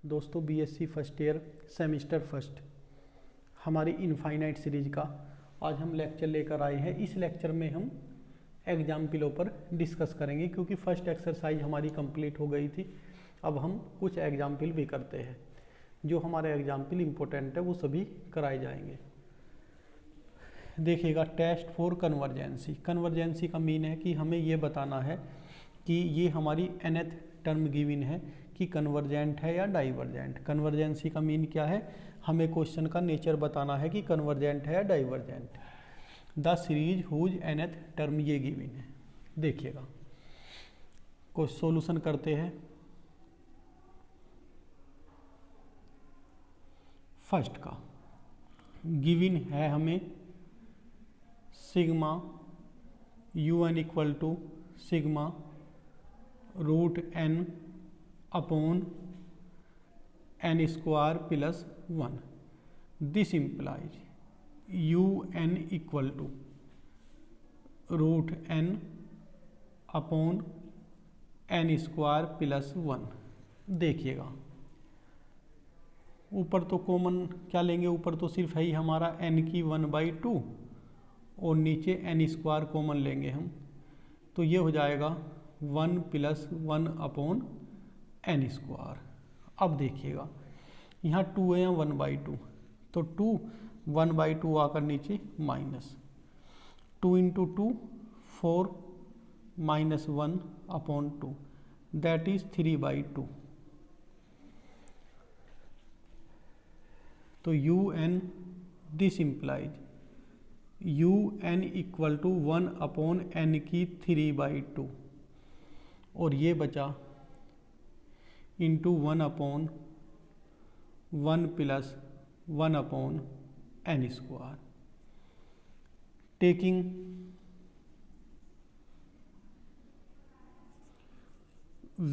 दोस्तों BSc first year semester first हमारी infinite series का आज हम लेक्चर लेकर आए हैं। इस लेक्चर में हम एग्जाम्पलों पर डिस्कस करेंगे क्योंकि फर्स्ट एक्सरसाइज हमारी कंप्लीट हो गई थी। अब हम कुछ एग्जाम्पल भी करते हैं। जो हमारे एग्जाम्पल इम्पोर्टेंट है वो सभी कराए जाएंगे। देखिएगा, टेस्ट फॉर कन्वर्जेंसी। कन्वर्जेंसी का मीन है कि हमें ये बताना है कि ये हमारी nth टर्म गिवन है कि कन्वर्जेंट है या डाइवर्जेंट। कन्वर्जेंसी का मीन क्या है, हमें क्वेश्चन का नेचर बताना है कि कन्वर्जेंट है या divergent. The series whose nth term ये गिवन है। देखिएगा, कुछ सॉल्यूशन करते हैं। फर्स्ट का गिवन है हमें sigma UN equal to sigma root n upon n square plus 1। This implies UN equal to root n upon n square plus 1। देखिएगा, ऊपर तो कॉमन क्या लेंगे, ऊपर तो सिर्फ है ही हमारा n की 1/2 और नीचे n स्क्वायर कॉमन लेंगे हम, तो ये हो जाएगा 1 + 1 अपॉन n स्क्वायर। अब देखिएगा, यहाँ 2 है या 1/2, तो 2 1/2 आकर नीचे माइनस 2 × 2 4 -1 अपॉन 2 दैट इज 3/2। तो UN this implies UN equal to 1 upon n की 3/2 और ये बचा into 1 upon 1 + 1 upon n square. Taking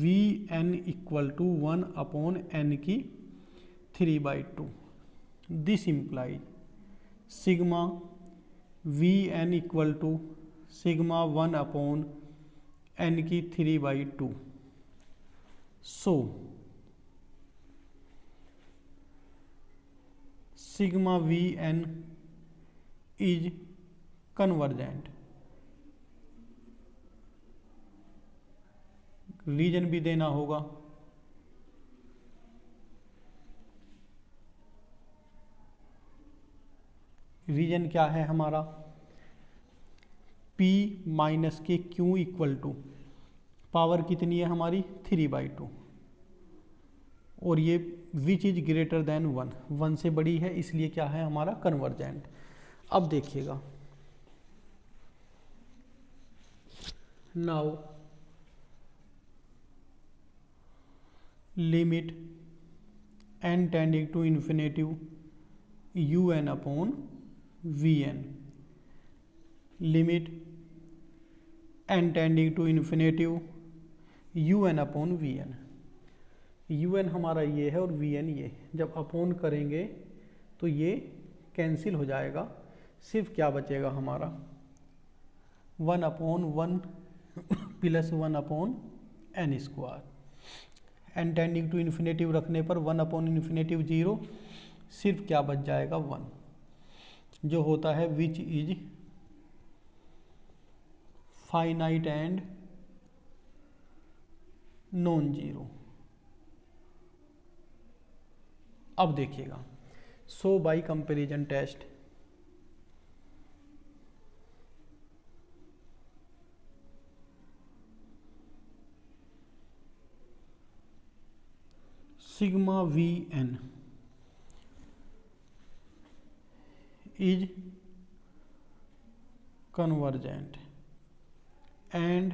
VN equal to 1 upon n की 3/2। This implies sigma VN equal to sigma 1 upon n की 3/2। So sigma VN is convergent. Reason भी देना होगा। Reason क्या है हमारा, P माइनस के Q इक्वल टू पावर कितनी है हमारी 3/2 और ये विच इज ग्रेटर देन 1 से बड़ी है, इसलिए क्या है हमारा कन्वर्जेंट। अब देखिएगा, now limit n tending to infinitive UN upon VN, limit n tending to infinitive UN upon VN। UN हमारा ये है और VN ये। जब अपॉन करेंगे तो ये कैंसिल हो जाएगा, सिर्फ क्या बचेगा हमारा 1 upon 1 + 1 upon n square. n tending to infinitive रखने पर 1 अपॉन इन्फिनेटिव 0, सिर्फ क्या बच जाएगा 1, जो होता है which is finite and non zero. अब देखिएगा, so by comparison test sigma VN is convergent and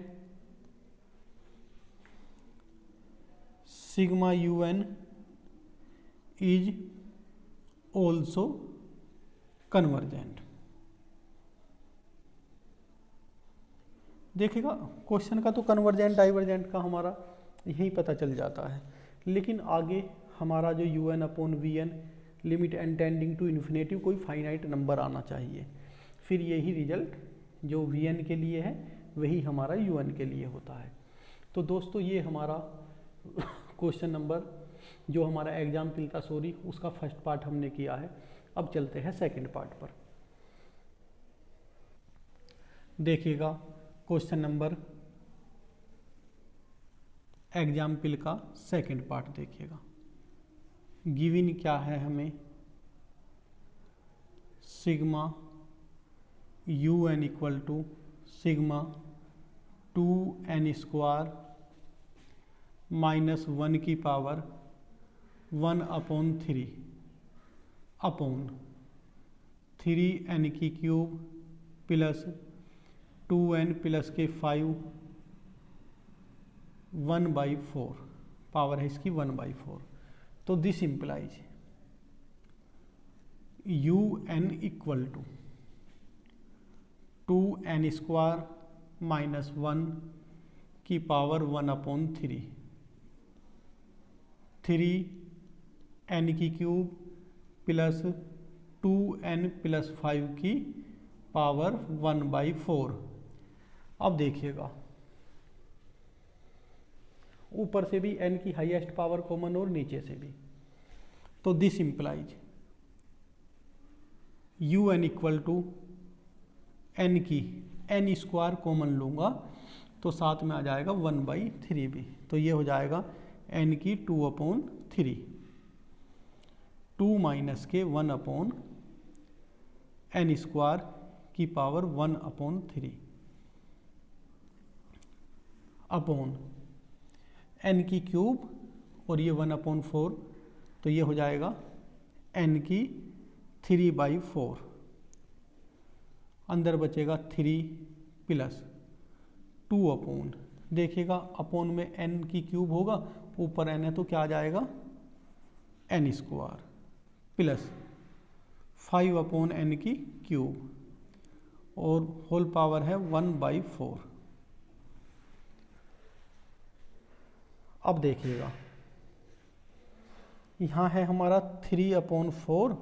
sigma UN is also convergent। देखिएगा, क्वेश्चन का तो कन्वर्जेंट डाइवर्जेंट का हमारा यही पता चल जाता है, लेकिन आगे हमारा जो UN upon VN limit n tending to infinitive कोई फाइनाइट नंबर आना चाहिए, फिर यही रिजल्ट जो VN के लिए है वही हमारा UN के लिए होता है। तो दोस्तों ये हमारा क्वेश्चन नंबर जो हमारा एग्जाम्पल था सॉरी, उसका फर्स्ट पार्ट हमने किया है। अब चलते हैं सेकंड पार्ट पर। देखिएगा क्वेश्चन नंबर एग्जाम्पल का सेकंड पार्ट देखिएगा। गिवन क्या है हमें, sigma U N equal to sigma 2n square minus 1 की पावर 1/3 अपॉन 3n की क्यूब प्लस 2n प्लस के 5 1/4 पावर है इसकी 1/4। तो this implies U N equal to 2n square minus 1 की पावर 1/3 3n की क्यूब प्लस 2n प्लस 5 की power 1/4। अब देखिएगा ऊपर से भी n की हाईएस्ट पावर कॉमन और नीचे से भी, तो this implies U N equal to n की n स्क्वायर कॉमन लूँगा तो साथ में आ जाएगा 1/3 भी, तो ये हो जाएगा n की 2/3 2 माइनस के 1/n स्क्वायर की पावर 1/3 अपॉन n की क्यूब और ये 1/4, तो ये हो जाएगा n की 3/4। अंदर बचेगा 3 प्लस 2 देखिएगा अपॉन में n की क्यूब होगा, ऊपर n है तो क्या आ जाएगा n स्क्वायर प्लस 5/n की क्यूब और होल पावर है 1/4। अब देखिएगा यहाँ है हमारा 3/4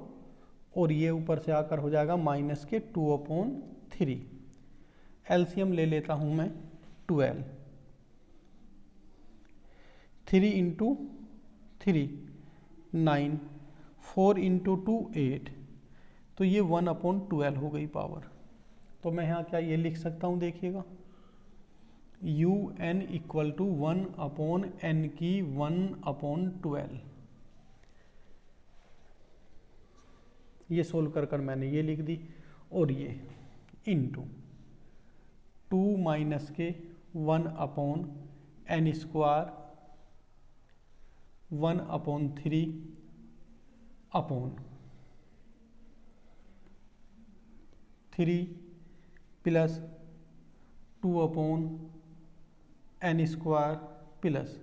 और ये ऊपर से आकर हो जाएगा माइनस के 2/3। एलसीएम ले लेता हूँ मैं 12, 3 इंटू 3 9, 4 इंटू 2 8, तो ये 1/12 हो गई पावर। तो मैं यहाँ क्या ये लिख सकता हूँ, देखिएगा you N equal to 1/n की 1/12। ये सोल्व कर कर मैंने ये लिख दी, और ये इंटू 2 माइनस के 1/n square 1/3 upon 3 plus 2/n square plus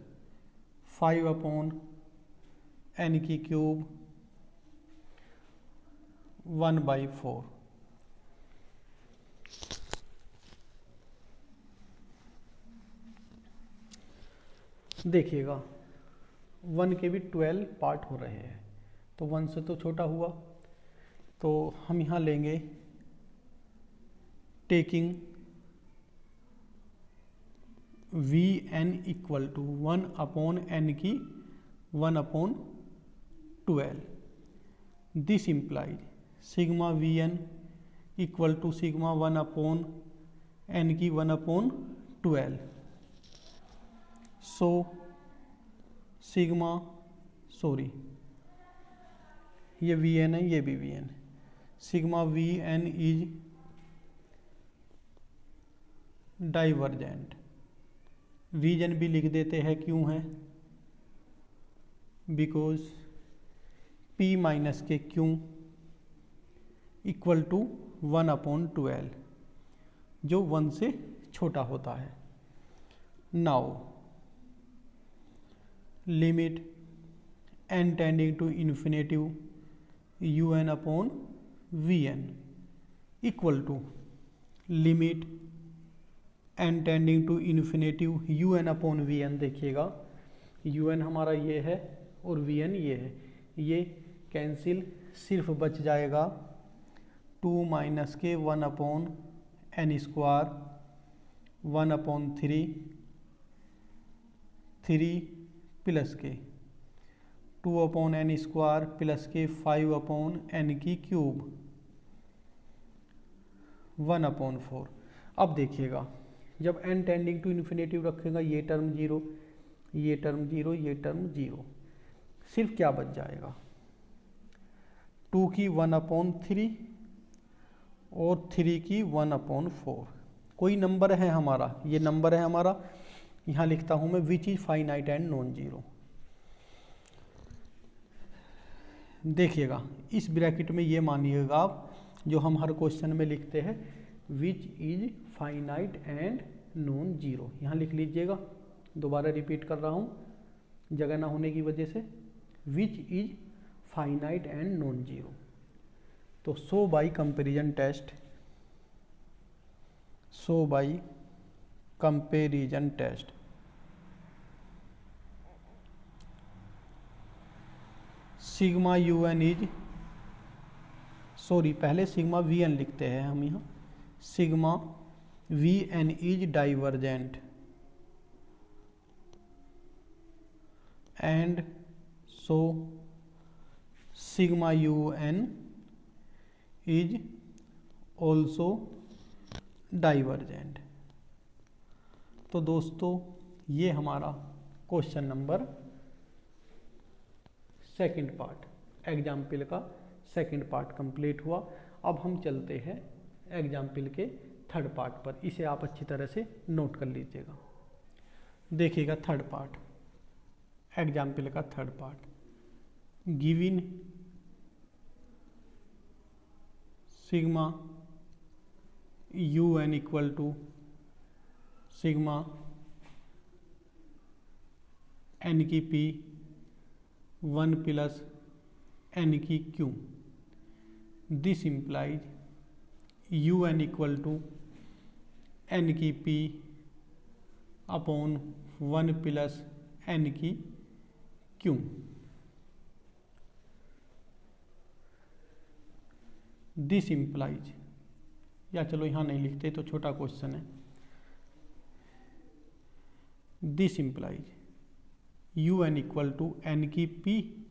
5/n की क्यूब 1/4। देखिएगा 1 के भी 12 पार्ट हो रहे हैं, तो 1 से तो छोटा हुआ, तो हम यहाँ लेंगे taking V N equal to 1/n की 1/12। This implies sigma V N equal to sigma 1/n की 1/12। सो सिग्मा सॉरी ये वी एन है, ये भी V N, sigma V N is divergent. Reason भी लिख देते हैं, क्यों है, बिकॉज P माइनस के क्यू इक्वल टू 1/12 जो 1 से छोटा होता है। Now limit n tending to infinitive un upon vn equal to limit n tending to infinitive un upon vn। देखिएगा un हमारा ये है और vn ये है, ये कैंसिल, सिर्फ बच जाएगा 2 माइनस के 1/n स्क्वायर 1/3 3 प्लस के 2/n² प्लस के 5/n की क्यूब 1/4। अब देखिएगा जब n टेंडिंग टू इन्फिनेटिव रखेगा ये टर्म जीरो, ये टर्म जीरो, ये टर्म जीरो, सिर्फ क्या बच जाएगा 2 की 1/3 और 3 की 1/4। कोई नंबर है हमारा, ये नंबर है हमारा, यहाँ लिखता हूँ मैं विच is finite and non zero. देखिएगा इस ब्रैकेट में ये मानिएगा आप जो हम हर क्वेश्चन में लिखते हैं विच is finite and non zero, यहाँ लिख लीजिएगा। दोबारा रिपीट कर रहा हूँ जगह ना होने की वजह से, which is finite and non zero. तो so by comparison test, so by comparison test sigma U N is, sorry पहले सिग्मा वी एन लिखते हैं हम यहाँ, sigma V N is divergent and so sigma U N is also divergent. तो दोस्तों ये हमारा question number second part example का सेकंड पार्ट कंप्लीट हुआ। अब हम चलते हैं एग्जाम्पल के थर्ड पार्ट पर, इसे आप अच्छी तरह से नोट कर लीजिएगा। देखिएगा थर्ड पार्ट एग्जाम्पल का third part, given sigma U N equal to sigma N की पी 1 प्लस एन की Q, this implies U N equal to N की पी अपॉन 1 प्लस एन की क्यू। दिस इम्प्लाइज, या चलो यहाँ नहीं लिखते तो छोटा क्वेश्चन है, this implies U N equal to N की पी,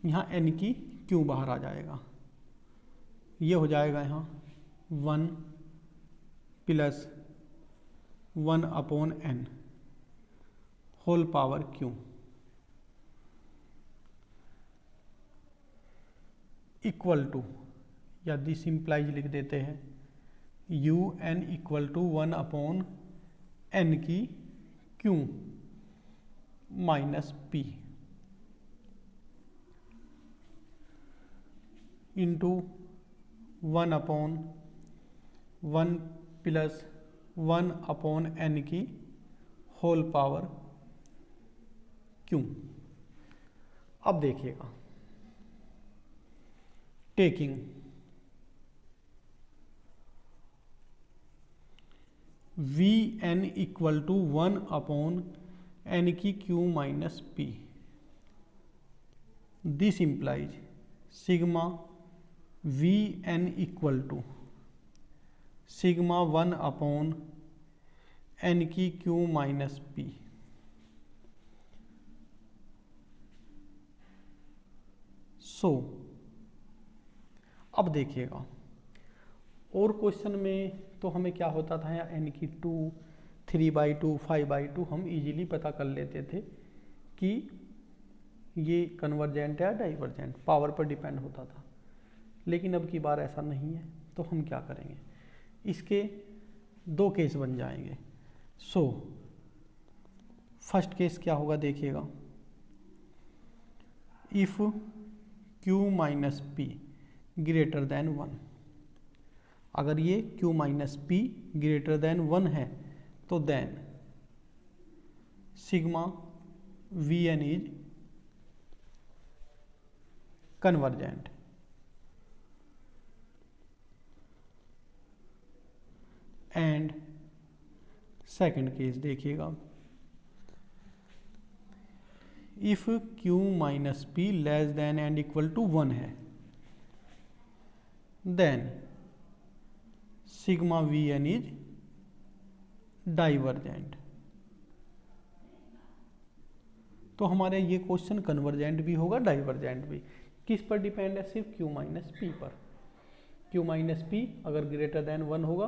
यहाँ एन की क्यू बाहर आ जाएगा, ये हो जाएगा यहाँ 1 plus 1/n whole power Q equal to, या दिस इम्प्लाइज लिख देते हैं U N equal to 1/n की Q minus P into 1/1 plus 1/n की होल पावर क्यू। अब देखिएगा taking V N equal to 1/n की Q minus P, this implies sigma V N equal to sigma 1/n की Q minus P. सो अब देखिएगा और question में तो हमें क्या होता था यहाँ n की 2, 3/2, 5/2 हम इजीली पता कर लेते थे कि ये कन्वर्जेंट है या डाइवर्जेंट, पावर पर डिपेंड होता था। लेकिन अब की बार ऐसा नहीं है, तो हम क्या करेंगे, इसके दो केस बन जाएंगे। सो फर्स्ट केस क्या होगा देखिएगा, if q minus P greater than 1, अगर ये q minus P greater than 1 है तो then sigma V N is convergent. And second case देखिएगा, if q minus P less than and equal to 1 है then sigma V N is divergent. तो तो हमारे ये क्वेश्चन कन्वर्जेंट भी होगा डाइवर्जेंट भी। किस पर डिपेंड है? सिर्फ Q माइनस पी पर। Q माइनस पी अगर ग्रेटर देन 1 होगा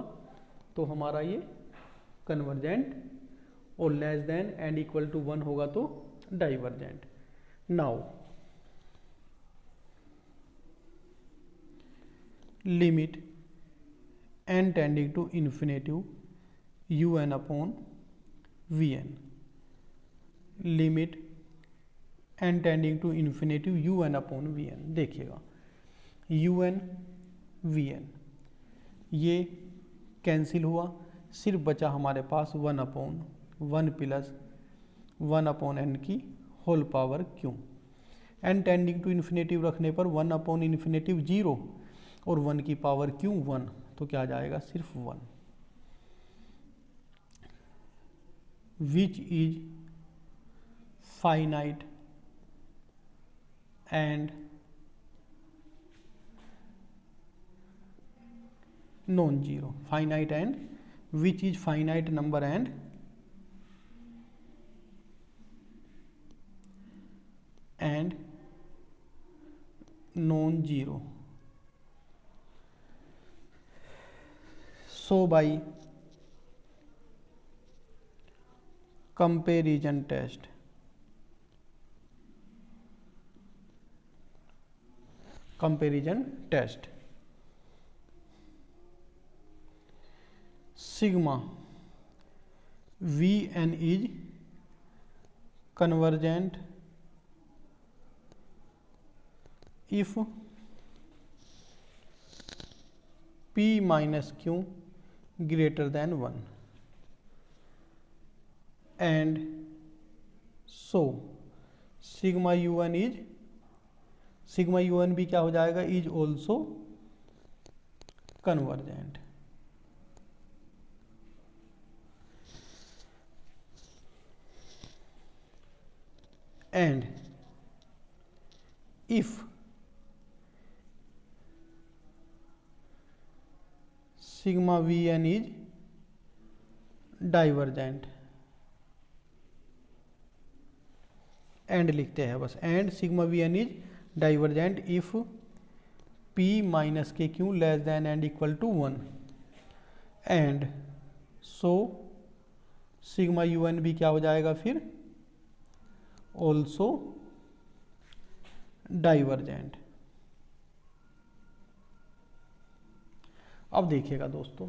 तो हमारा ये कन्वर्जेंट, और less than and equal to 1 होगा तो divergent. Now limit n tending to infinitive un upon vn, limit n tending to infinitive un upon vn। देखिएगा un vn ये कैंसिल हुआ, सिर्फ बचा हमारे पास 1 अपॉन 1 प्लस 1 अपॉन n की whole power q। n tending to infinitive रखने पर 1 अपॉन इन्फिनेटिव 0 और 1 की पावर q 1, तो क्या आ जाएगा? सिर्फ 1। Which is finite and non zero. Finite and which is finite number and non zero. So by comparison test sigma Vn is convergent if p minus q greater than 1 and so sigma un भी क्या हो जाएगा? Is also convergent. And if sigma Vn is divergent, and लिखते हैं बस, and sigma Vn is divergent if p minus के q less than and equal to 1 and so sigma un भी क्या हो जाएगा फिर? Also divergent. अब देखिएगा दोस्तों,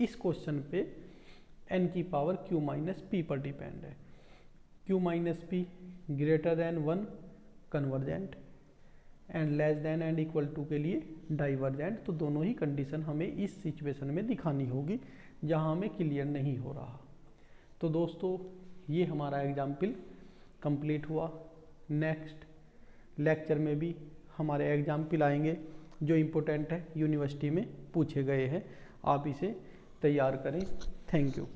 इस क्वेश्चन पे n की पावर q माइनस पी पर डिपेंड है। q minus P greater than 1 convergent and less than and equal to के लिए डाइवर्जेंट। तो दोनों ही कंडीशन हमें इस सिचुएशन में दिखानी होगी जहां हमें क्लियर नहीं हो रहा। तो दोस्तों ये हमारा एग्जाम्पल कंप्लीट हुआ। नेक्स्ट लेक्चर में भी हमारे एग्जाम्पल आएंगे जो इम्पोर्टेंट है, यूनिवर्सिटी में पूछे गए हैं। आप इसे तैयार करें। Thank you.